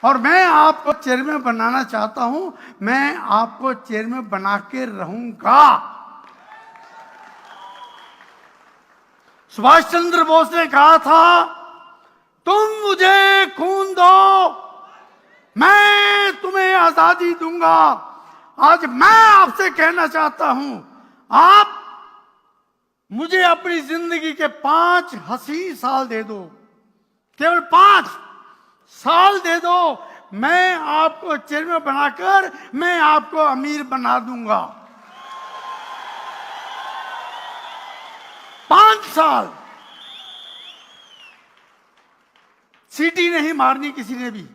और मैं आपको चेयरमैन बनाना चाहता हूं, मैं आपको चेयरमैन बना के रहूंगा। सुभाष चंद्र बोस ने कहा था, तुम मुझे खून दो, मैं तुम्हें आजादी दूंगा। आज मैं आपसे कहना चाहता हूं, आप मुझे अपनी जिंदगी के 5 हसीन साल दे दो, केवल 5 साल दे दो, मैं आपको चेयरमैन बनाकर मैं आपको अमीर बना दूंगा। 5 साल। सीटी नहीं मारनी किसी ने भी,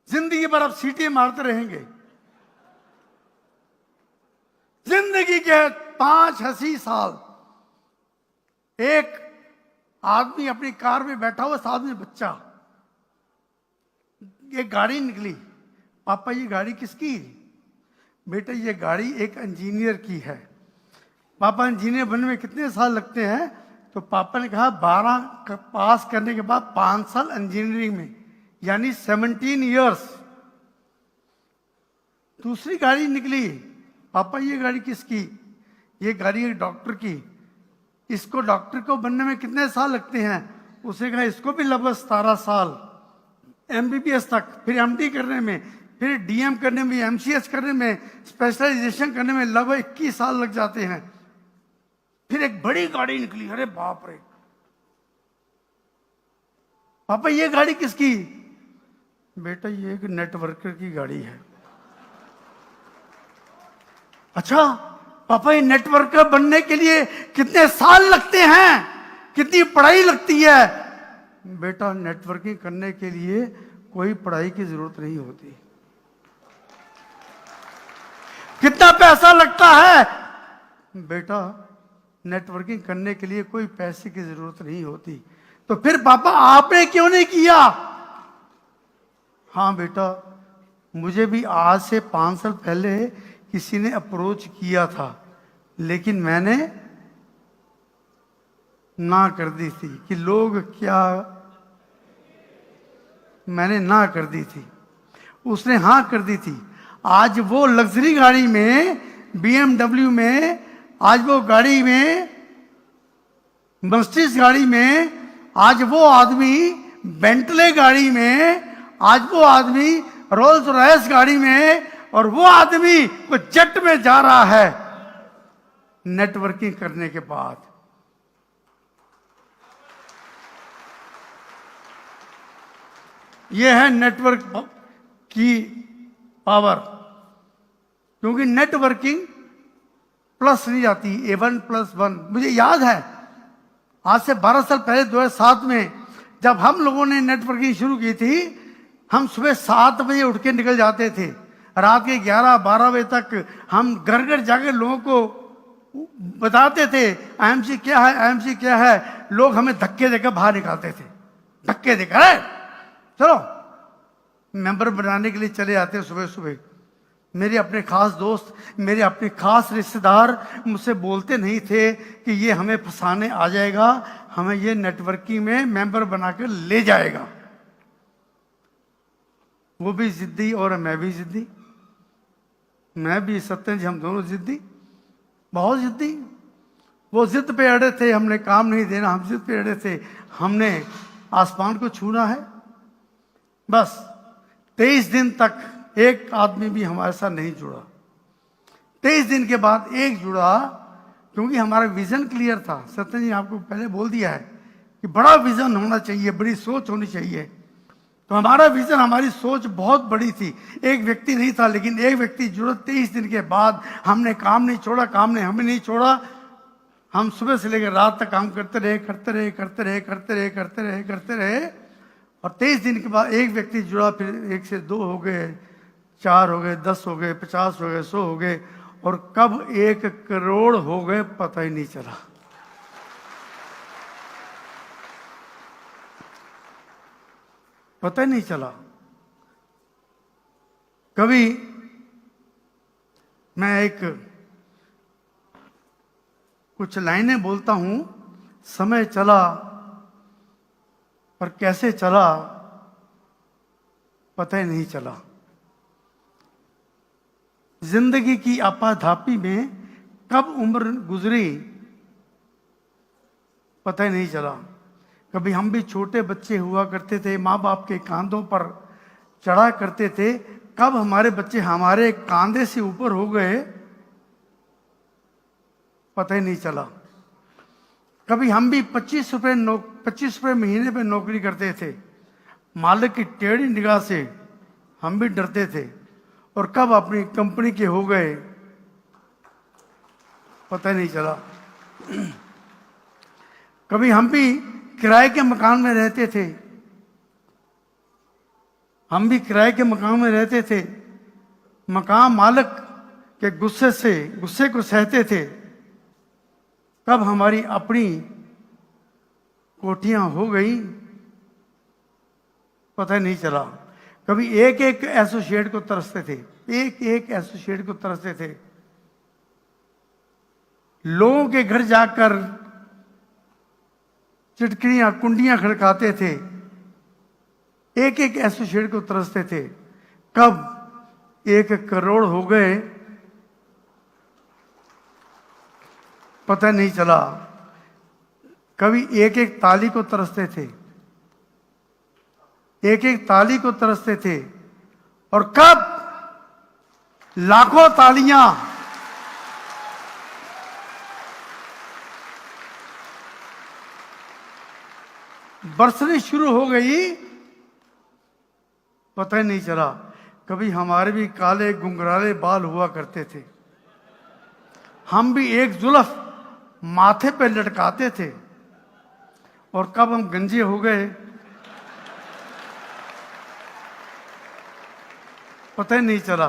जिंदगी भर अब सीटी मारते रहेंगे। जिंदगी के 5 हसीन साल। एक आदमी अपनी कार में बैठा हुआ, साथ में बच्चा, एक गाड़ी निकली। पापा ये गाड़ी किसकी? बेटा ये गाड़ी एक इंजीनियर की है। पापा इंजीनियर बनने में कितने साल लगते हैं? तो पापा ने कहा 12 पास करने के बाद 5 साल इंजीनियरिंग में, यानी 17 इयर्स। दूसरी गाड़ी निकली। पापा ये गाड़ी किसकी? ये गाड़ी एक डॉक्टर की। इसको डॉक्टर को बनने में कितने साल लगते हैं? उसने कहा इसको भी लगभग 17 साल, एमबीबीएस तक, फिर एमडी करने में, फिर डीएम करने में, एमसीएस करने में, स्पेशलाइजेशन करने में लगभग 21 साल लग जाते हैं। फिर एक बड़ी गाड़ी निकली। अरे बाप रे! पापा ये गाड़ी किसकी? बेटा ये एक नेटवर्कर की गाड़ी है। अच्छा पापा ये नेटवर्कर बनने के लिए कितने साल लगते हैं, कितनी पढ़ाई लगती है? बेटा नेटवर्किंग करने के लिए कोई पढ़ाई की जरूरत नहीं होती। कितना पैसा लगता है? बेटा नेटवर्किंग करने के लिए कोई पैसे की जरूरत नहीं होती। तो फिर पापा आपने क्यों नहीं किया? हाँ बेटा, मुझे भी आज से 5 साल पहले किसी ने अप्रोच किया था, लेकिन मैंने ना कर दी थी कि लोग क्या, मैंने ना कर दी थी, उसने हाँ कर दी थी। आज वो लग्जरी गाड़ी में, बीएमडब्ल्यू में, आज वो गाड़ी में, मर्सिडीज गाड़ी में, आज वो आदमी बेंटले गाड़ी में, आज वो आदमी रोल्स रॉयस गाड़ी में, और वो आदमी को जेट में जा रहा है नेटवर्किंग करने के बाद। ये है नेटवर्क की पावर। क्योंकि नेटवर्किंग प्लस नहीं जाती, A1+1। मुझे याद है आज से 12 साल पहले 2007 में जब हम लोगों ने नेटवर्किंग शुरू की थी, हम सुबह 7 बजे उठ के निकल जाते थे, रात के 11-12 बजे तक हम घर घर जाकर लोगों को बताते थे आईएमसी क्या है, आईएमसी क्या है। लोग हमें धक्के देकर बाहर निकालते थे, धक्के देकर चलो मेंबर बनाने के लिए चले आते सुबह सुबह। मेरे अपने खास दोस्त, मेरे अपने खास रिश्तेदार मुझसे बोलते नहीं थे कि ये हमें फंसाने आ जाएगा, हमें ये नेटवर्किंग में मेंबर बनाकर ले जाएगा। वो भी जिद्दी और मैं भी जिद्दी, मैं भी सत्येंद्र जी, हम दोनों जिद्दी, बहुत जिद्दी। वो जिद पे अड़े थे, हमने काम नहीं देना, हम जिद पे अड़े थे, हमने आसमान को छूना है। बस 23 दिन तक एक आदमी भी हमारे साथ नहीं जुड़ा। 23 दिन के बाद एक जुड़ा, क्योंकि हमारा विजन क्लियर था। सत्येंद्र जी आपको पहले बोल दिया है कि बड़ा विजन होना चाहिए, बड़ी सोच होनी चाहिए। तो हमारा विजन, हमारी सोच बहुत बड़ी थी। एक व्यक्ति नहीं था, लेकिन एक व्यक्ति जुड़ा। 23 दिन के बाद हमने काम नहीं छोड़ा, काम ने हमें नहीं छोड़ा। हम सुबह से लेकर रात तक काम करते रहे, करते रहे, करते रहे, करते रहे, करते रहे, करते रहे। और 23 दिन के बाद एक व्यक्ति जुड़ा। फिर 1 से 2 हो गए, 4 हो गए, 10 हो गए, 50 हो गए, 100 हो गए, और कब 1 करोड़ हो गए पता ही नहीं चला। पता ही नहीं चला। कभी मैं कुछ लाइनें बोलता हूं, समय चला पर कैसे चला पता ही नहीं चला। जिंदगी की आपाधापी में कब उम्र गुजरी पता ही नहीं चला। कभी हम भी छोटे बच्चे हुआ करते थे, माँ बाप के कांधों पर चढ़ा करते थे, कब हमारे बच्चे हमारे कांधे से ऊपर हो गए पता ही नहीं चला। कभी हम भी 25 रुपये महीने पे नौकरी करते थे, मालिक की टेढ़ी निगाह से हम भी डरते थे, और कब अपनी कंपनी के हो गए पता ही नहीं चला। कभी हम भी किराए के मकान में रहते थे, हम भी किराए के मकान में रहते थे, मकान मालिक के गुस्से को सहते थे, कब हमारी अपनी कोठियां हो गई पता ही नहीं चला। कभी एक एक एसोसिएट को तरसते थे, एक एक एसोसिएट को तरसते थे, लोगों के घर जाकर चिटकनियां कुंडियां खड़काते थे, एक एक एसोसिएट को तरसते थे, कब 1 करोड़ हो गए पता नहीं चला। कभी एक एक ताली को तरसते थे, एक एक ताली को तरसते थे, और कब लाखों तालियां बरसनी शुरू हो गई पता ही नहीं चला। कभी हमारे भी काले गुंगराले बाल हुआ करते थे, हम भी एक जुल्फ माथे पे लटकाते थे, और कब हम गंजे हो गए पता ही नहीं चला।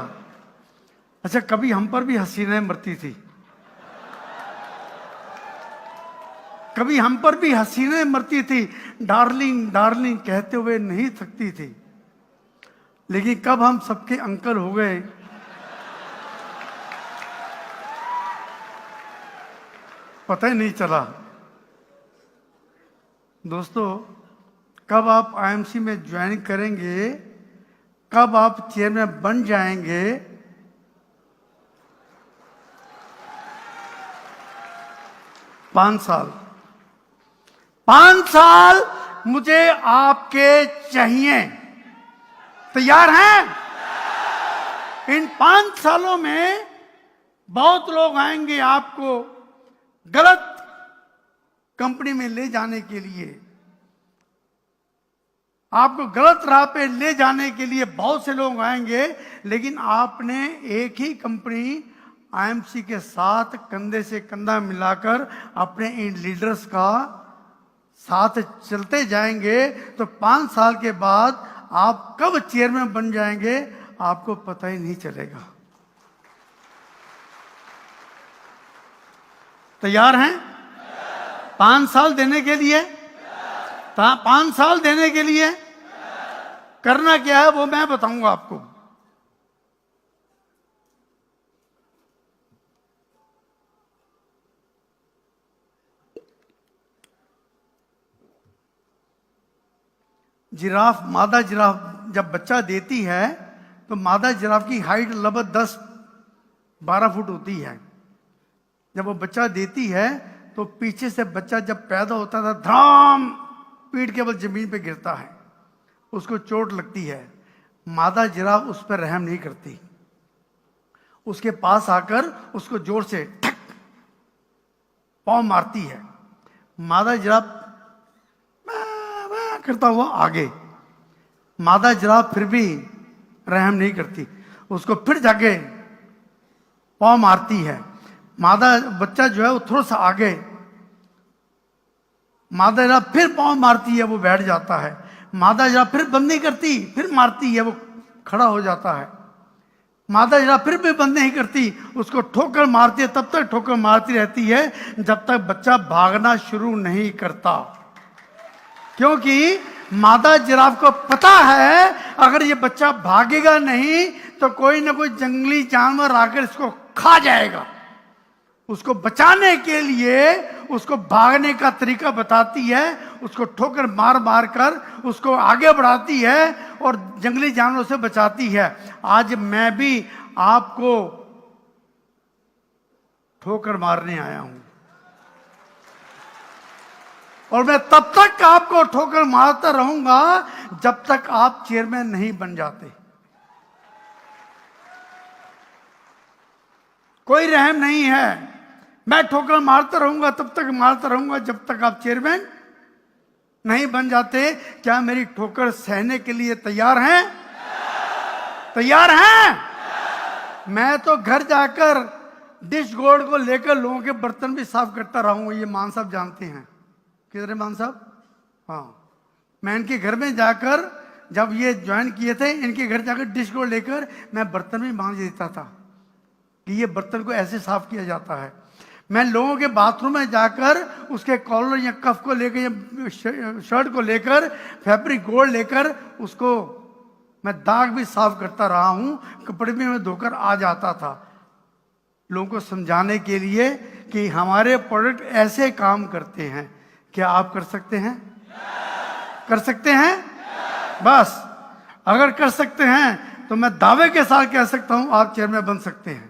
अच्छा, कभी हम पर भी हसीनाएं मरती थी, कभी हम पर भी हसीनाएं मरती थी, डार्लिंग डार्लिंग कहते हुए नहीं थकती थी, लेकिन कब हम सबके अंकल हो गए पता ही नहीं चला। दोस्तों, कब आप आईएमसी में ज्वाइन करेंगे, कब आप चेयरमैन बन जाएंगे पांच साल मुझे आपके चाहिए। तैयार हैं? इन 5 सालों में बहुत लोग आएंगे आपको गलत कंपनी में ले जाने के लिए, आपको गलत राह पे ले जाने के लिए बहुत से लोग आएंगे, लेकिन आपने एक ही कंपनी आईएमसी के साथ कंधे से कंधा मिलाकर अपने इन लीडर्स का साथ चलते जाएंगे, तो 5 साल के बाद आप कब चेयरमैन बन जाएंगे आपको पता ही नहीं चलेगा। तैयार हैं? 5 साल देने के लिए, 5 साल देने के लिए करना क्या है वो मैं बताऊंगा आपको। जिराफ, मादा जिराफ जब बच्चा देती है तो मादा जिराफ की हाइट लगभग 10-12 फुट होती है। जब वो बच्चा देती है तो पीछे से बच्चा जब पैदा होता था धड़ाम पीठ के बल जमीन पे गिरता है, उसको चोट लगती है। मादा जिराफ उस पर रहम नहीं करती, उसके पास आकर उसको जोर से ठक पाँव मारती है। मादा जिराफ करता हुआ आगे, मादा जिराफ फिर भी रहम नहीं करती, उसको फिर जाके पाँव मारती है। मादा बच्चा जो है वो थोड़ा सा आगे, मादा जिराफ फिर पाँव मारती है, वो बैठ जाता है। मादा जिराफ फिर बंद नहीं करती, फिर मारती है, वो खड़ा हो जाता है। मादा जिराफ फिर भी बंद नहीं करती, उसको ठोकर मारती है, तब तक ठोकर मारती रहती है जब तक बच्चा भागना शुरू नहीं करता, क्योंकि मादा जिराफ को पता है अगर ये बच्चा भागेगा नहीं तो कोई ना कोई जंगली जानवर आकर इसको खा जाएगा। उसको बचाने के लिए उसको भागने का तरीका बताती है, उसको ठोकर मार मार कर उसको आगे बढ़ाती है, और जंगली जानवरों से बचाती है। आज मैं भी आपको ठोकर मारने आया हूं, और मैं तब तक आपको ठोकर मारता रहूंगा जब तक आप चेयरमैन नहीं बन जाते। कोई रहम नहीं है, मैं ठोकर मारता रहूंगा, तब तक मारता रहूंगा जब तक आप चेयरमैन नहीं बन जाते। क्या मेरी ठोकर सहने के लिए तैयार हैं? तैयार हैं? मैं तो घर जाकर डिश गोल्ड को लेकर लोगों के बर्तन भी साफ करता रहूंगा। ये मान साहब जानते हैं। किधर है मान साहब? हाँ, मैं इनके घर में जाकर, जब ये ज्वाइन किए थे, इनके घर जाकर डिश गोल्ड लेकर मैं बर्तन भी मांज देता था कि ये बर्तन को ऐसे साफ किया जाता है। मैं लोगों के बाथरूम में जाकर उसके कॉलर या कफ को लेकर या शर्ट को लेकर फैब्रिक गोल्ड लेकर उसको मैं दाग भी साफ करता रहा हूं, कपड़े भी मैं धोकर आ जाता था, लोगों को समझाने के लिए कि हमारे प्रोडक्ट ऐसे काम करते हैं। क्या आप कर सकते हैं? कर सकते हैं? बस अगर कर सकते हैं तो मैं दावे के साथ कह सकता हूं आप चेयरमैन बन सकते हैं।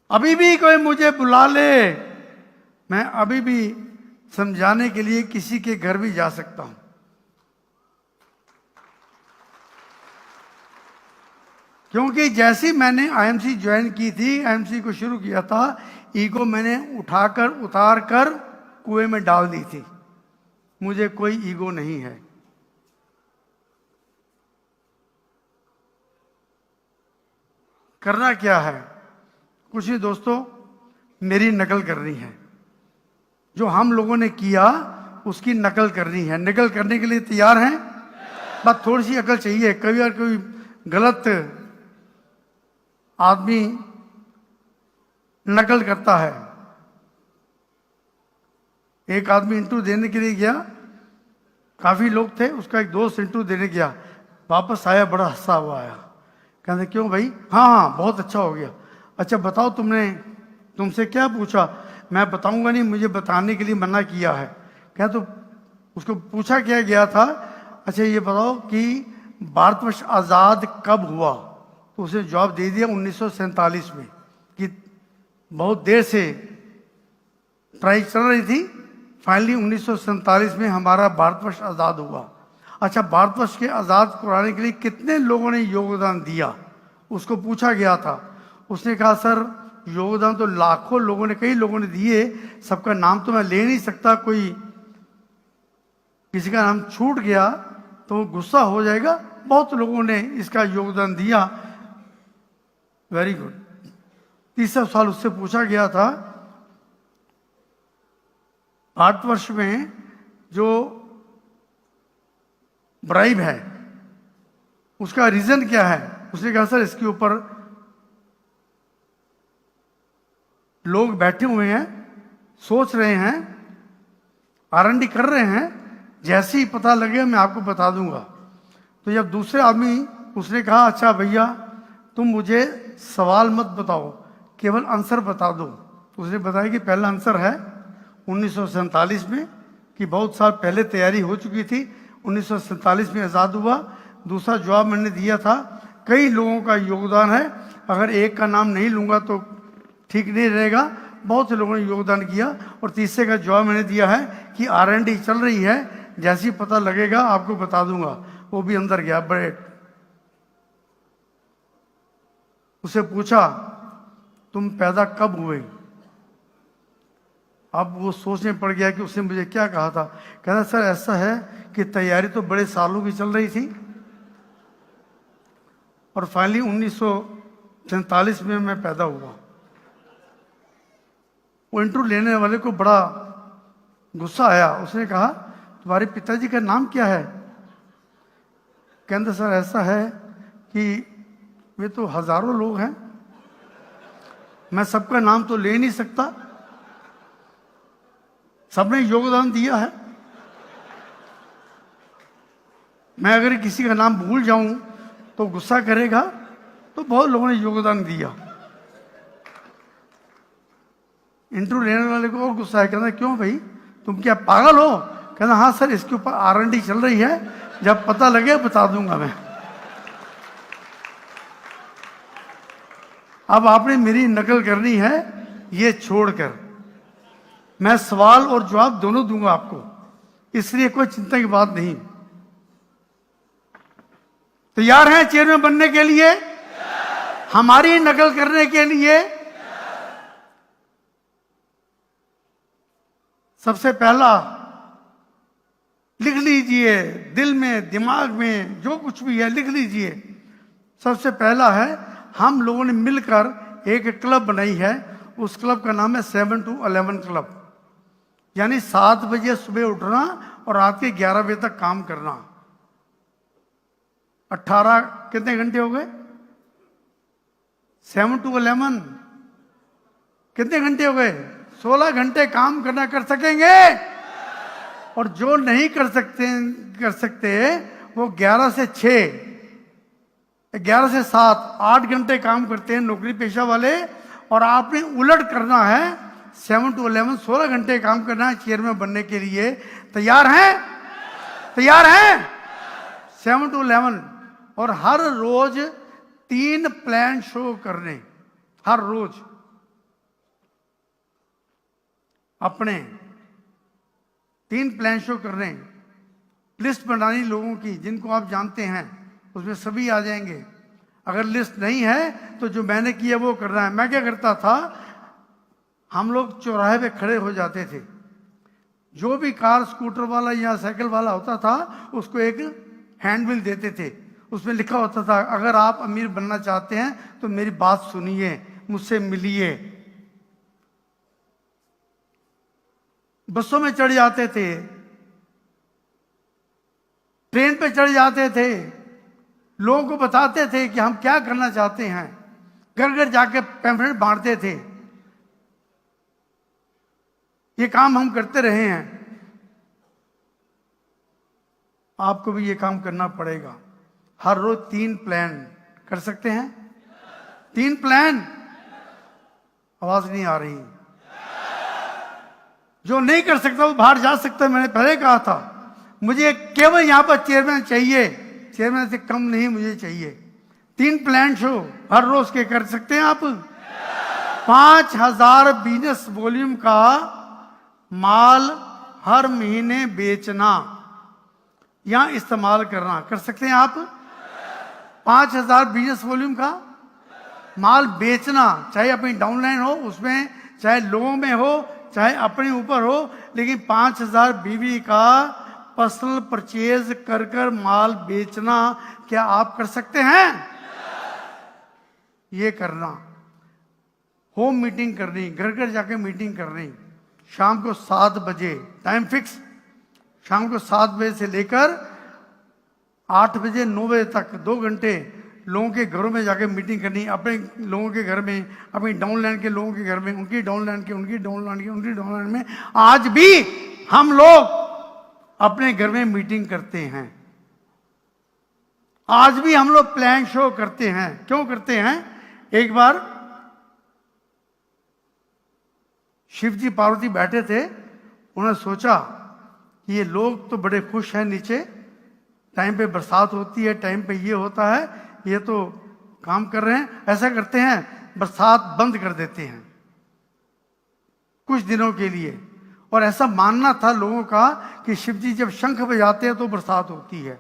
अभी भी कोई मुझे बुला ले, मैं अभी भी समझाने के लिए किसी के घर भी जा सकता हूं। क्योंकि जैसी मैंने आईएमसी ज्वाइन की थी, आईएमसी को शुरू किया था, ईगो मैंने उठाकर उतार कर कुएं में डाल दी थी। मुझे कोई ईगो नहीं है। करना क्या है? कुछ ही दोस्तों, मेरी नकल करनी है। जो हम लोगों ने किया उसकी नकल करनी है। नकल करने के लिए तैयार हैं? बस थोड़ी सी अकल चाहिए। कभी बार कोई गलत आदमी नकल करता है। एक आदमी इंटरव्यू देने के लिए गया, काफी लोग थे, उसका एक दोस्त इंटरव्यू देने गया, वापस आया बड़ा हंसा हुआ आया। कहते क्यों भाई? हाँ हाँ बहुत अच्छा हो गया। अच्छा बताओ तुमसे क्या पूछा? मैं बताऊंगा नहीं, मुझे बताने के लिए मना किया है। क्या तो उसको पूछा क्या गया था? अच्छा ये बताओ कि भारतवर्ष आज़ाद कब हुआ? तो उसे जवाब दे दिया 1947 में, कि बहुत देर से ट्राई चल रही थी, फाइनली 1947 में हमारा भारतवर्ष आज़ाद हुआ। अच्छा भारतवर्ष के आज़ाद कराने के लिए कितने लोगों ने योगदान दिया? उसको पूछा गया था। उसने कहा सर योगदान तो लाखों लोगों ने, कई लोगों ने दिए, सबका नाम तो मैं ले नहीं सकता, कोई किसी का नाम छूट गया तो गुस्सा हो जाएगा। बहुत लोगों ने इसका योगदान दिया। Very good. तीसरा सवाल उससे पूछा गया था, भारतवर्ष में जो ब्राइब है उसका रीजन क्या है? उसने कहा सर इसके ऊपर लोग बैठे हुए हैं, सोच रहे हैं, R&D कर रहे हैं, जैसे ही पता लगे मैं आपको बता दूंगा। तो जब दूसरे आदमी, उसने कहा अच्छा भैया तुम मुझे सवाल मत बताओ, केवल आंसर बता दो। तो उसने बताया कि पहला आंसर है 1947 में, कि बहुत साल पहले तैयारी हो चुकी थी, 1947 में आज़ाद हुआ। दूसरा जवाब मैंने दिया था कई लोगों का योगदान है, अगर एक का नाम नहीं लूँगा तो ठीक नहीं रहेगा, बहुत से लोगों ने योगदान किया। और तीसरे का जवाब मैंने दिया है कि R&D चल रही है, जैसे ही पता लगेगा आपको बता दूंगा। वो भी अंदर गया बड़े, उसे पूछा तुम पैदा कब हुए? अब वो सोचने पड़ गया कि उसने मुझे क्या कहा था। कहता सर ऐसा है कि तैयारी तो बड़े सालों की चल रही थी और फाइनली 1947 में मैं पैदा हुआ। वो इंटरव्यू लेने वाले को बड़ा गुस्सा आया। उसने कहा तुम्हारे पिताजी का नाम क्या है? कहते सर ऐसा है कि वे तो हजारों लोग हैं, मैं सबका नाम तो ले नहीं सकता, सबने योगदान दिया है, मैं अगर किसी का नाम भूल जाऊं तो गुस्सा करेगा, तो बहुत लोगों ने योगदान दिया। इंटरव्यू लेने वाले को और गुस्सा है, कहता क्यों भाई तुम क्या पागल हो? कहना हाँ सर, इसके ऊपर R&D चल रही है, जब पता लगे बता दूंगा मैं। अब आपने मेरी नकल करनी है, ये छोड़कर मैं सवाल और जवाब दोनों दूंगा आपको, इसलिए कोई चिंता की बात नहीं। तैयार हैं चेयरमैन बनने के लिए? हमारी नकल करने के लिए? सबसे पहला लिख लीजिए, दिल में दिमाग में जो कुछ भी है लिख लीजिए। सबसे पहला है, हम लोगों ने मिलकर एक क्लब बनाई है, उस क्लब का नाम है 7 to 11 क्लब। यानी 7 बजे सुबह उठना और रात के 11 बजे तक काम करना। 18 कितने घंटे हो गए? 7 to 11 कितने घंटे हो गए? 16 घंटे काम करना। कर सकेंगे? और जो नहीं कर सकते वो 11 से 6, 11 से 7, 8 घंटे काम करते हैं नौकरी पेशा वाले। और आपने उलट करना है, 7 to 11 16 घंटे काम करना है चेयरमैन बनने के लिए। तैयार हैं? तैयार हैं? 7 to 11। और हर रोज 3 प्लान शो करने, हर रोज अपने 3 प्लान शो करने। लिस्ट बनानी लोगों की जिनको आप जानते हैं, उसमें सभी आ जाएंगे। अगर लिस्ट नहीं है तो जो मैंने किया वो करना है। मैं क्या करता था, हम लोग चौराहे पे खड़े हो जाते थे, जो भी कार स्कूटर वाला या साइकिल वाला होता था उसको एक हैंडबिल देते थे, उसमें लिखा होता था अगर आप अमीर बनना चाहते हैं तो मेरी बात सुनिए, मुझसे मिलिए। बसों में चढ़ जाते थे, ट्रेन पे चढ़ जाते थे, लोगों को बताते थे कि हम क्या करना चाहते हैं, घर घर जाके पैम्फलेट बांटते थे। ये काम हम करते रहे हैं, आपको भी ये काम करना पड़ेगा। हर रोज 3 प्लान कर सकते हैं? 3 प्लान? आवाज नहीं आ रही। जो नहीं कर सकता वो बाहर जा सकता है। मैंने पहले कहा था, मुझे केवल यहां पर चेयरमैन चाहिए, चेयरमैन से कम नहीं मुझे चाहिए। 3 प्लान शो हर रोज के कर सकते हैं आप। 5000 बिजनेस वॉल्यूम का माल हर महीने बेचना या इस्तेमाल करना, कर सकते हैं आप? 5000 बिजनेस वॉल्यूम का माल बेचना, चाहे अपनी डाउनलाइन हो उसमें, चाहे लोगों में हो, चाहे अपने ऊपर हो, लेकिन 5000 बीवी का पर्सनल परचेज कर कर माल बेचना, क्या आप कर सकते हैं? ये करना। होम मीटिंग करनी, घर घर जाके मीटिंग करनी, शाम को 7 बजे, टाइम फिक्स, शाम को 7 बजे से लेकर 8 बजे 9 बजे तक 2 घंटे लोगों के घरों में जाके मीटिंग करनी। अपने लोगों के घर में, अपनी डाउनलाइन के लोगों के घर में, उनकी डाउनलाइन के, उनकी डाउनलाइन के, उनकी डाउनलाइन में। आज भी हम लोग अपने घर में मीटिंग करते हैं, आज भी हम लोग प्लान शो करते हैं। क्यों करते हैं? एक बार शिव जी पार्वती बैठे थे, उन्होंने सोचा कि ये लोग तो बड़े खुश हैं नीचे, टाइम पे बरसात होती है, टाइम पे ये होता है, ये तो काम कर रहे हैं। ऐसा करते हैं, बरसात बंद कर देते हैं कुछ दिनों के लिए। और ऐसा मानना था लोगों का कि शिव जी जब शंख बजाते हैं तो बरसात होती है।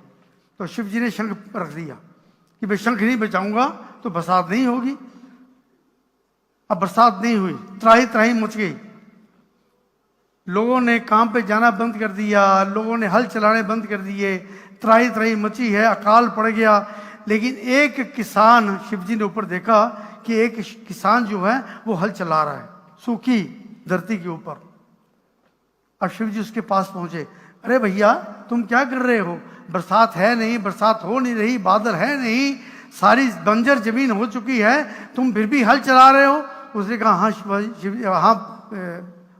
तो शिव जी ने शंख रख दिया कि भाई शंख नहीं बजाऊंगा तो बरसात नहीं होगी। अब बरसात नहीं हुई, त्राही त्राही मच गई, लोगों ने काम पे जाना बंद कर दिया, लोगों ने हल चलाने बंद कर दिए, त्राही त्राही मची है, अकाल पड़ गया। लेकिन एक किसान, शिव जी ने ऊपर देखा कि एक किसान जो है वो हल चला रहा है सूखी धरती के ऊपर। अब शिव जी उसके पास पहुंचे, अरे भैया तुम क्या कर रहे हो? बरसात है नहीं, बरसात हो नहीं रही, बादल है नहीं, सारी बंजर जमीन हो चुकी है, तुम फिर भी हल चला रहे हो। उसने कहा हाँ शिव, हाँ,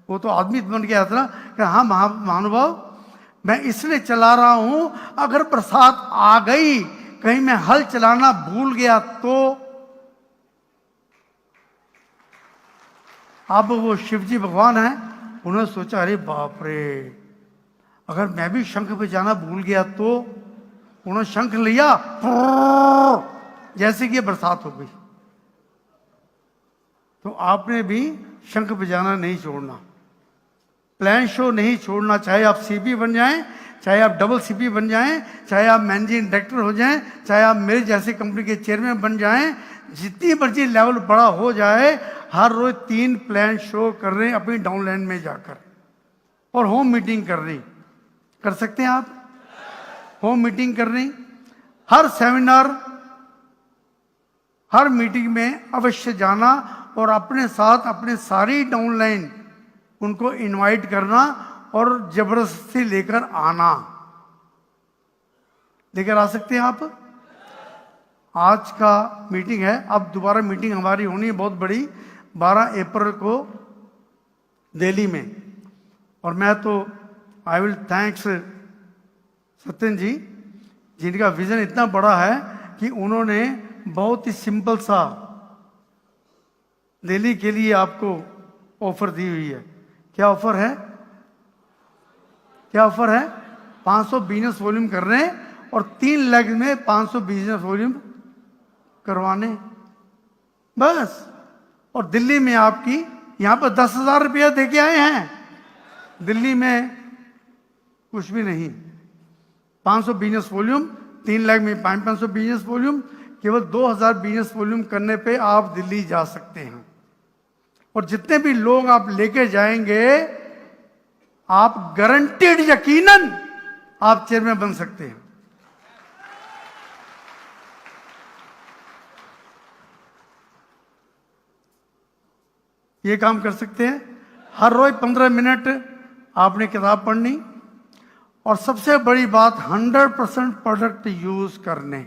वो तो आदमी बन गया था ना, हाँ महानुभाव, मैं इसलिए चला रहा हूं, अगर बरसात आ गई, कहीं मैं हल चलाना भूल गया तो। अब वो शिवजी भगवान है, उन्होंने सोचा अरे बाप रे, अगर मैं भी शंख बजाना भूल गया तो। उन्होंने शंख लिया, जैसे कि बरसात हो गई। तो आपने भी शंख बजाना नहीं छोड़ना, प्लान शो नहीं छोड़ना। चाहे आप सीपी बन जाएं, चाहे आप डबल सीपी बन जाएं, चाहे आप मैनेजिंग डायरेक्टर हो जाएं, चाहे आप मेरे जैसे कंपनी के चेयरमैन बन जाएं, जितनी मर्जी लेवल बड़ा हो जाए, हर रोज 3 प्लान शो कर रहे हैं अपनी डाउनलाइन में जाकर, और होम मीटिंग कर रही। कर सकते हैं आप? होम मीटिंग कर रही, हर सेमिनार, हर मीटिंग में अवश्य जाना और अपने साथ अपने सारी डाउनलाइन उनको इनवाइट करना और जबरदस्ती लेकर आना। लेकर आ सकते हैं आप? आज का मीटिंग है, अब दोबारा मीटिंग हमारी होनी है बहुत बड़ी, 12 अप्रैल को दिल्ली में। और मैं तो आई विल थैंक्स सत्यन जी, जिनका विजन इतना बड़ा है कि उन्होंने बहुत ही सिंपल सा दिल्ली के लिए आपको ऑफर दी हुई है। क्या ऑफर है? क्या ऑफर है? 500 बिजनेस वॉल्यूम कर रहे हैं और 3 लाख में 500 बिजनेस वॉल्यूम करवाने बस। और दिल्ली में आपकी, यहां पर 10,000 रुपया दे के आए हैं, दिल्ली में कुछ भी नहीं। 500 बिजनेस वॉल्यूम, 3 लाख में 500 बिजनेस वॉल्यूम, केवल 2,000 बिजनेस वॉल्यूम करने पे आप दिल्ली जा सकते हैं। और जितने भी लोग आप लेके जाएंगे, आप गारंटीड यकीनन आप चेयरमैन बन सकते हैं। ये काम कर सकते हैं। हर रोज 15 मिनट आपने किताब पढ़नी, और सबसे बड़ी बात 100% प्रोडक्ट यूज करने।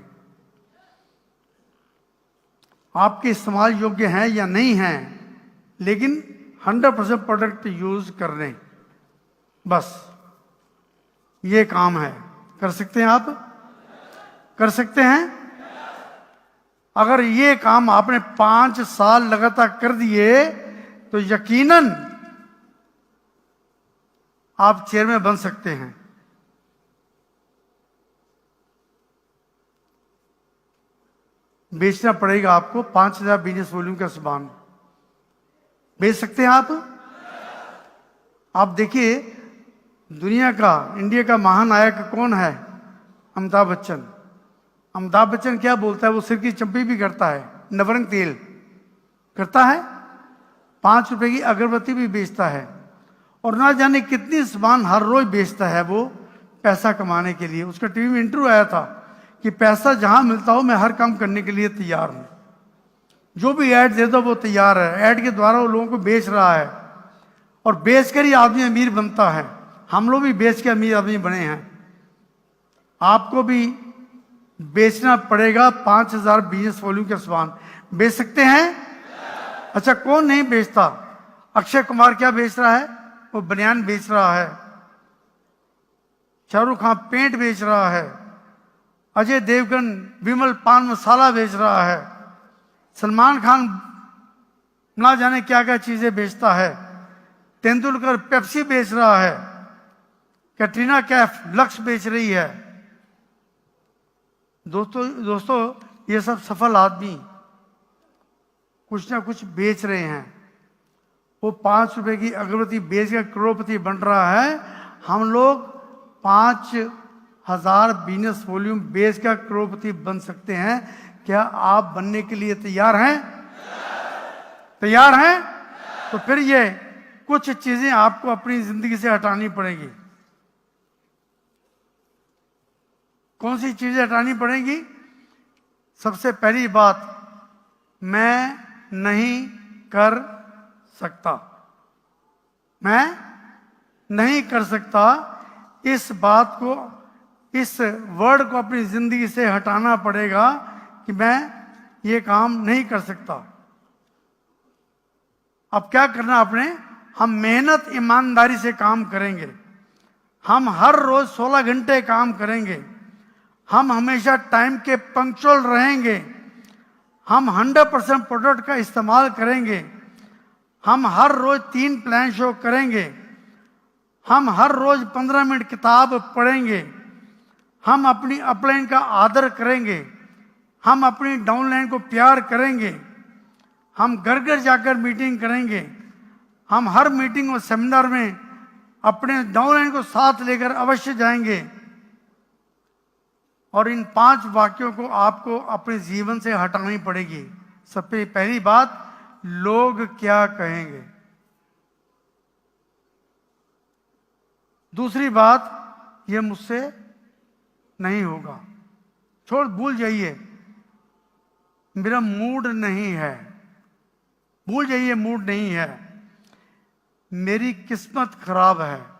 आपके इस्तेमाल योग्य हैं या नहीं हैं, लेकिन 100% प्रोडक्ट यूज करने, बस ये काम है। कर सकते हैं आप? कर सकते हैं? अगर ये काम आपने 5 साल लगातार कर दिए तो यकीनन आप चेयरमैन बन सकते हैं। बेचना पड़ेगा आपको 5,000 बिजनेस वॉल्यूम का सामान। बेच सकते हैं आप? आप देखिए, दुनिया का, इंडिया का महानायक कौन है? अमिताभ बच्चन। अमिताभ बच्चन क्या बोलता है? वो सिर की चंपी भी करता है, नवरंग तेल करता है, 5 रुपए की अगरबत्ती भी बेचता है, और ना जाने कितनी सामान हर रोज बेचता है वो पैसा कमाने के लिए। उसका टीवी में इंटरव्यू आया था कि पैसा जहां मिलता हो मैं हर काम करने के लिए तैयार हूं, जो भी ऐड दे दो वो तैयार है। ऐड के द्वारा वो लोगों को बेच रहा है, और बेचकर ही आदमी अमीर बनता है। हम लोग भी बेच के अमीर आदमी बने हैं। आपको भी बेचना पड़ेगा 5,000 बिजनेस वॉल्यूम के सामान। बेच सकते हैं? अच्छा, कौन नहीं बेचता? अक्षय कुमार क्या बेच रहा है? वो बनियान बेच रहा है। शाहरुख खान पेंट बेच रहा है। अजय देवगन विमल पान मसाला बेच रहा है। सलमान खान ना जाने क्या क्या चीजें बेचता है। तेंदुलकर पेप्सी बेच रहा है। कैटरीना कैफ लक्स बेच रही है। दोस्तों ये सब सफल आदमी कुछ ना कुछ बेच रहे हैं। वो 5 रुपए की अगरबत्ती बेच कर करोड़पति बन रहा है। हम लोग 5,000 बिजनेस वॉल्यूम बेच कर करोड़पति बन सकते हैं। क्या आप बनने के लिए तैयार हैं? तैयार हैं? तो फिर ये कुछ चीजें आपको अपनी जिंदगी से हटानी पड़ेगी। कौन सी चीजें हटानी पड़ेंगी? सबसे पहली बात, मैं नहीं कर सकता। मैं नहीं कर सकता, इस बात को, इस वर्ड को अपनी जिंदगी से हटाना पड़ेगा कि मैं ये काम नहीं कर सकता। अब क्या करना आपने? हम मेहनत ईमानदारी से काम करेंगे। हम हर रोज 16 घंटे काम करेंगे। हम हमेशा टाइम के पंक्चुअल रहेंगे। हम 100% प्रोडक्ट का इस्तेमाल करेंगे। हम हर रोज 3 प्लान शो करेंगे। हम हर रोज 15 मिनट किताब पढ़ेंगे, हम अपनी अपलाइन का आदर करेंगे, हम अपनी डाउनलाइन को प्यार करेंगे, हम घर घर जाकर मीटिंग करेंगे, हम हर मीटिंग और सेमिनार में अपने डाउनलाइन को साथ लेकर अवश्य जाएंगे। और इन 5 वाक्यों को आपको अपने जीवन से हटानी पड़ेगी। सबसे पहली बात, लोग क्या कहेंगे। दूसरी बात, ये मुझसे नहीं होगा, छोड़ भूल जाइए, मेरा मूड नहीं है, भूल जाइए मूड नहीं है, मेरी किस्मत खराब है,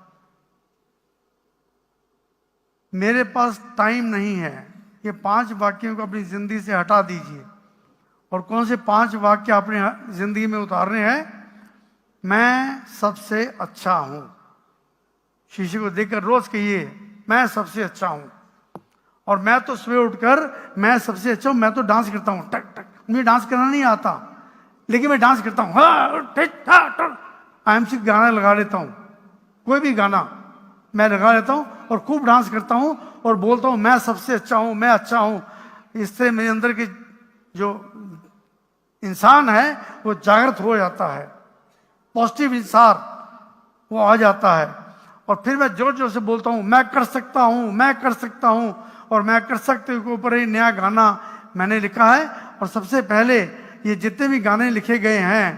मेरे पास टाइम नहीं है। ये 5 वाक्यों को अपनी जिंदगी से हटा दीजिए। और कौन से 5 वाक्य अपने जिंदगी में उतारने हैं? मैं सबसे अच्छा हूं। शीशे को देखकर रोज कहिए, मैं सबसे अच्छा हूं। और मैं तो सुबह उठकर मैं सबसे अच्छा हूं, मैं तो डांस करता हूं, टक टक। मुझे डांस करना नहीं आता, लेकिन मैं डांस करता हूं। IMC गाना लगा लेता हूं, कोई भी गाना मैं लगा लेता हूं और खूब डांस करता हूं और बोलता हूं मैं सबसे अच्छा हूं, मैं अच्छा हूं। इससे मेरे अंदर के जो इंसान है वो जागृत हो जाता है, पॉजिटिव इंसान वो आ जाता है। और फिर मैं जोर जोर से बोलता हूं मैं कर सकता हूं, मैं कर सकता हूं। और मैं कर सकते के ऊपर ही नया गाना मैंने लिखा है। और सबसे पहले ये जितने भी गाने लिखे गए हैं,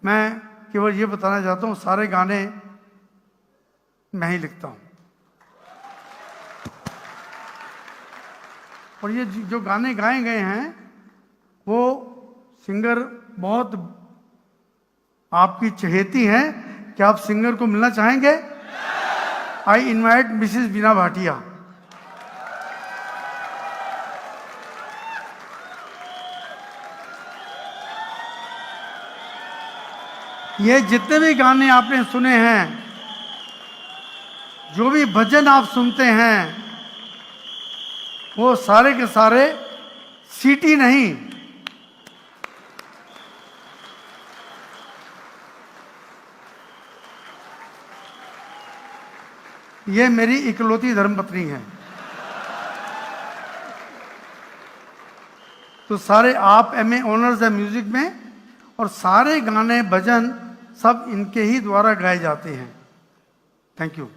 मैं केवल ये बताना चाहता हूं, सारे गाने मैं ही लिखता हूं। और ये जो गाने गाए गए हैं वो सिंगर बहुत आपकी चहेती हैं। क्या आप सिंगर को मिलना चाहेंगे? आई इनवाइट मिसेस बीना भाटिया। ये जितने भी गाने आपने सुने हैं, जो भी भजन आप सुनते हैं, वो सारे के सारे सीटी नहीं, ये मेरी इकलौती धर्मपत्नी है। तो सारे आप MA ऑनर्स है म्यूजिक में, और सारे गाने भजन सब इनके ही द्वारा गाए जाते हैं। Thank you.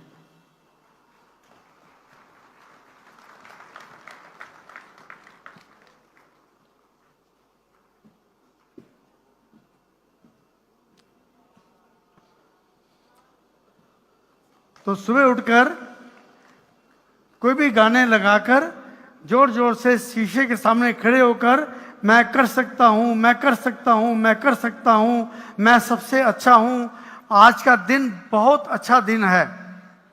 तो सुबह उठकर कोई भी गाने लगाकर जोर जोर से शीशे के सामने खड़े होकर मैं कर सकता हूं, मैं कर सकता हूं, मैं कर सकता हूं, मैं सबसे अच्छा हूं। आज का दिन बहुत अच्छा दिन है,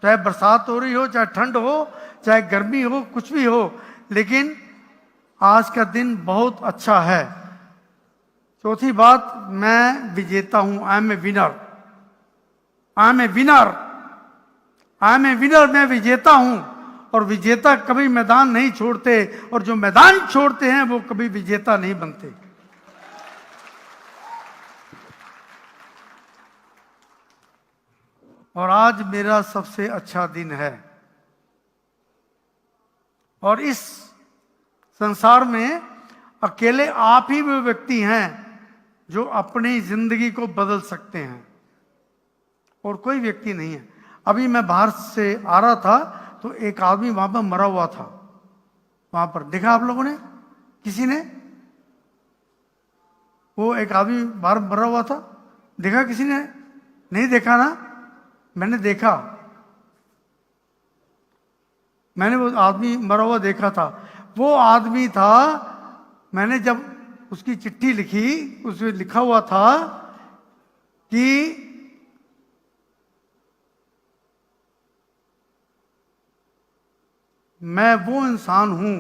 चाहे बरसात हो रही हो, चाहे ठंड हो, चाहे गर्मी हो, कुछ भी हो, लेकिन आज का दिन बहुत अच्छा है। चौथी बात, मैं विजेता हूं। I am a winner, I am a winner, I am a winner. मैं विजेता हूं। और विजेता कभी मैदान नहीं छोड़ते, और जो मैदान छोड़ते हैं वो कभी विजेता नहीं बनते। और आज मेरा सबसे अच्छा दिन है। और इस संसार में अकेले आप ही वो व्यक्ति हैं जो अपनी जिंदगी को बदल सकते हैं, और कोई व्यक्ति नहीं है। अभी मैं बाहर से आ रहा था तो एक आदमी वहां पर मरा हुआ था। वहां पर देखा आप लोगों ने? किसी ने? वो एक आदमी बाहर मरा हुआ था, देखा किसी ने? नहीं देखा ना? मैंने देखा, मैंने वो आदमी मरा हुआ देखा था। वो आदमी था, मैंने जब उसकी चिट्ठी लिखी, उसमें लिखा हुआ था कि मैं वो इंसान हूं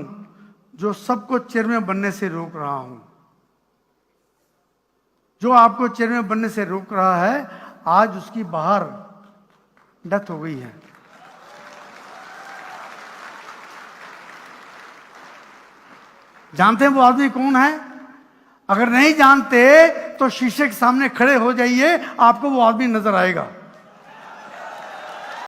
जो सबको चेयरमैन बनने से रोक रहा हूं। जो आपको चेयरमैन बनने से रोक रहा है, आज उसकी बाहर डेथ हो गई है। जानते हैं वो आदमी कौन है? अगर नहीं जानते तो शीशे के सामने खड़े हो जाइए, आपको वो आदमी नजर आएगा।